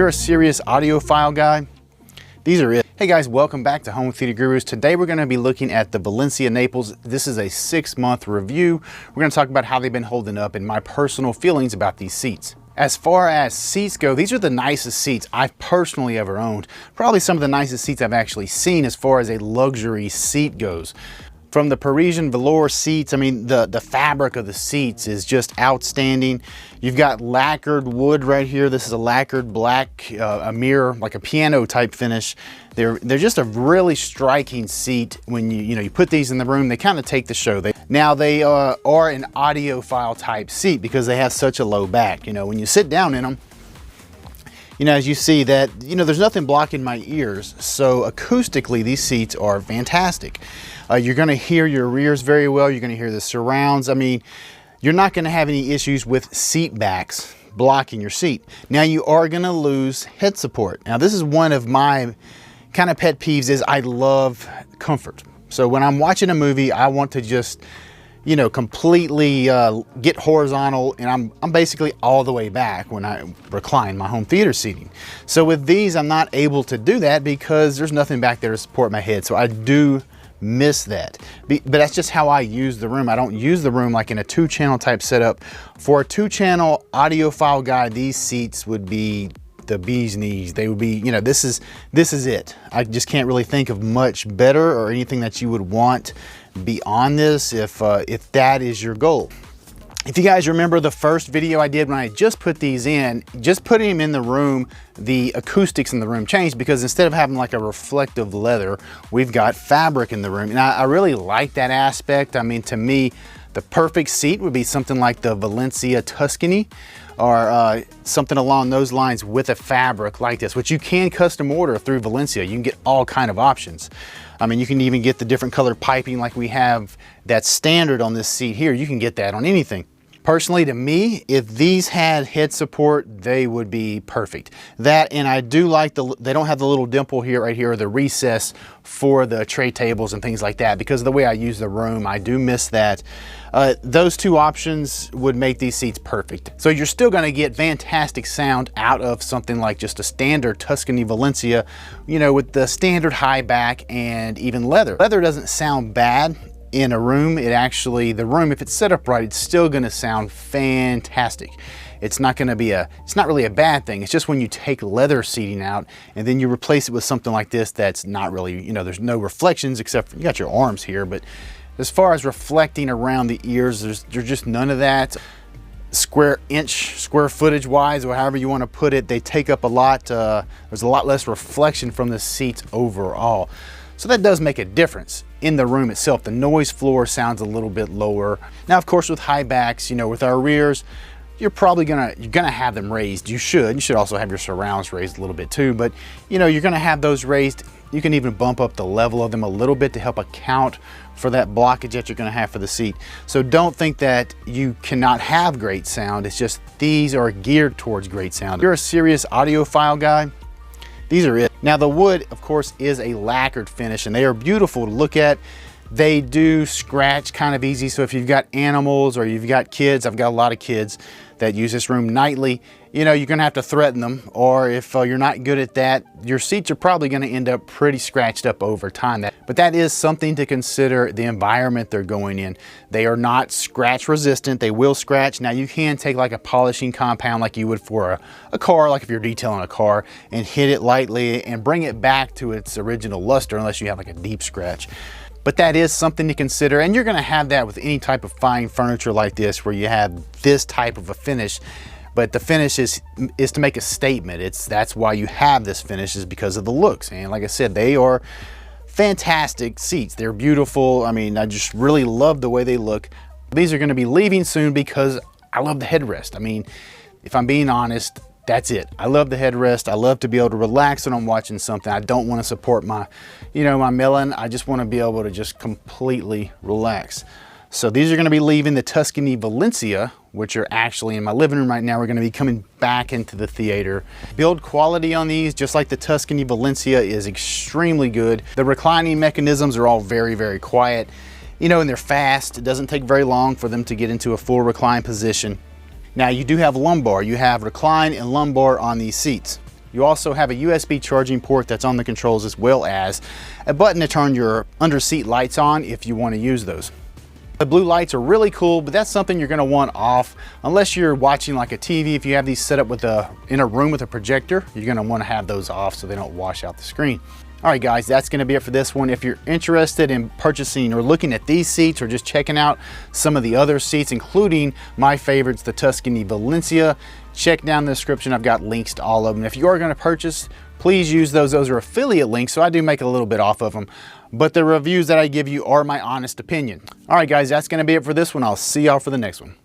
you're a serious audiophile guy, these are it. Hey guys, welcome back to Home Theater Gurus. Today we're going to be looking at the Valencia Naples. This is a 6-month review. We're going to talk about how they've been holding up and my personal feelings about these seats. As far as seats go, these are the nicest seats I've personally ever owned. Probably some of the nicest seats I've actually seen as far as a luxury seat goes. From the Parisian velour seats, I mean, the fabric of the seats is just outstanding. You've got lacquered wood right here. This is a lacquered black, a mirror, like a piano type finish. They're just a really striking seat. When you put these in the room, they kind of take the show. Now they are an audiophile type seat because they have such a low back. When you sit down in them, as you see that, there's nothing blocking my ears. So acoustically, these seats are fantastic. You're gonna hear your rears very well. You're gonna hear the surrounds. I mean, you're not gonna have any issues with seat backs blocking your seat. Now you are gonna lose head support. Now this is one of my kind of pet peeves is I love comfort. So when I'm watching a movie, I want to just, completely get horizontal, and I'm basically all the way back when I recline my home theater seating. So with these, I'm not able to do that because there's nothing back there to support my head. So I do miss that. But that's just how I use the room. I don't use the room like in a 2-channel type setup. For a 2-channel audiophile guy, these seats would be the bee's knees. They would be, this is it. I just can't really think of much better or anything that you would want beyond this if that is your goal. If you guys remember the first video I did when I just put these in, just putting them in the room, the acoustics in the room changed because instead of having like a reflective leather, we've got fabric in the room. And I really like that aspect. I mean, to me, the perfect seat would be something like the Valencia Tuscany or something along those lines with a fabric like this, which you can custom order through Valencia. You can get all kind of options. I mean, you can even get the different colored piping like we have that's standard on this seat here. You can get that on anything. Personally, to me, if these had head support, they would be perfect. That, and I do like they don't have the little dimple here, right here, or the recess for the tray tables and things like that. Because of the way I use the room, I do miss that. Those two options would make these seats perfect. So you're still gonna get fantastic sound out of something like just a standard Tuscany Valencia, with the standard high back and even leather. Leather doesn't sound bad in a room. The room, if it's set up right, it's still gonna sound fantastic. It's not really a bad thing. It's just when you take leather seating out and then you replace it with something like this that's not really, there's no reflections except for, you got your arms here, but as far as reflecting around the ears, there's just none of that. Square footage wise, or however you want to put it, they take up a lot, there's a lot less reflection from the seats overall. So that does make a difference in the room itself. The noise floor sounds a little bit lower. Now, of course, with high backs, with our rears, you're probably gonna have them raised. You should also have your surrounds raised a little bit too, but you're gonna have those raised. You can even bump up the level of them a little bit to help account for that blockage that you're gonna have for the seat. So don't think that you cannot have great sound. It's just these are geared towards great sound. If you're a serious audiophile guy, these are it. Now the wood, of course, is a lacquered finish and they are beautiful to look at. They do scratch kind of easy. So if you've got animals or you've got kids, I've got a lot of kids that use this room nightly, you're gonna have to threaten them, or if you're not good at that, your seats are probably gonna end up pretty scratched up over time. But that is something to consider, the environment they're going in. They are not scratch resistant, they will scratch. Now you can take like a polishing compound like you would for a car, like if you're detailing a car, and hit it lightly and bring it back to its original luster unless you have like a deep scratch. But that is something to consider, and you're gonna have that with any type of fine furniture like this where you have this type of a finish. But the finish is to make a statement. That's why you have this finish, is because of the looks. And like I said, they are fantastic seats. They're beautiful. I mean, I just really love the way they look. These are gonna be leaving soon because I love the headrest. I mean, if I'm being honest, that's it. I love the headrest. I love to be able to relax when I'm watching something. I don't want to support my, my melon. I just want to be able to just completely relax. So these are going to be leaving the Tuscany Valencia, which are actually in my living room right now. We're going to be coming back into the theater. Build quality on these, just like the Tuscany Valencia, is extremely good. The reclining mechanisms are all very, very quiet, and they're fast. It doesn't take very long for them to get into a full recline position. Now you do have lumbar. You have recline and lumbar on these seats. You also have a USB charging port that's on the controls, as well as a button to turn your under seat lights on if you want to use those. The blue lights are really cool, but that's something you're going to want off unless you're watching like a TV. If you have these set up in a room with a projector, you're going to want to have those off so they don't wash out the screen. All right, guys, that's going to be it for this one. If you're interested in purchasing or looking at these seats or just checking out some of the other seats, including my favorites, the Tuscany Valencia, check down the description. I've got links to all of them. If you are going to purchase, please use those. Those are affiliate links, so I do make a little bit off of them. But the reviews that I give you are my honest opinion. All right, guys, that's going to be it for this one. I'll see y'all for the next one.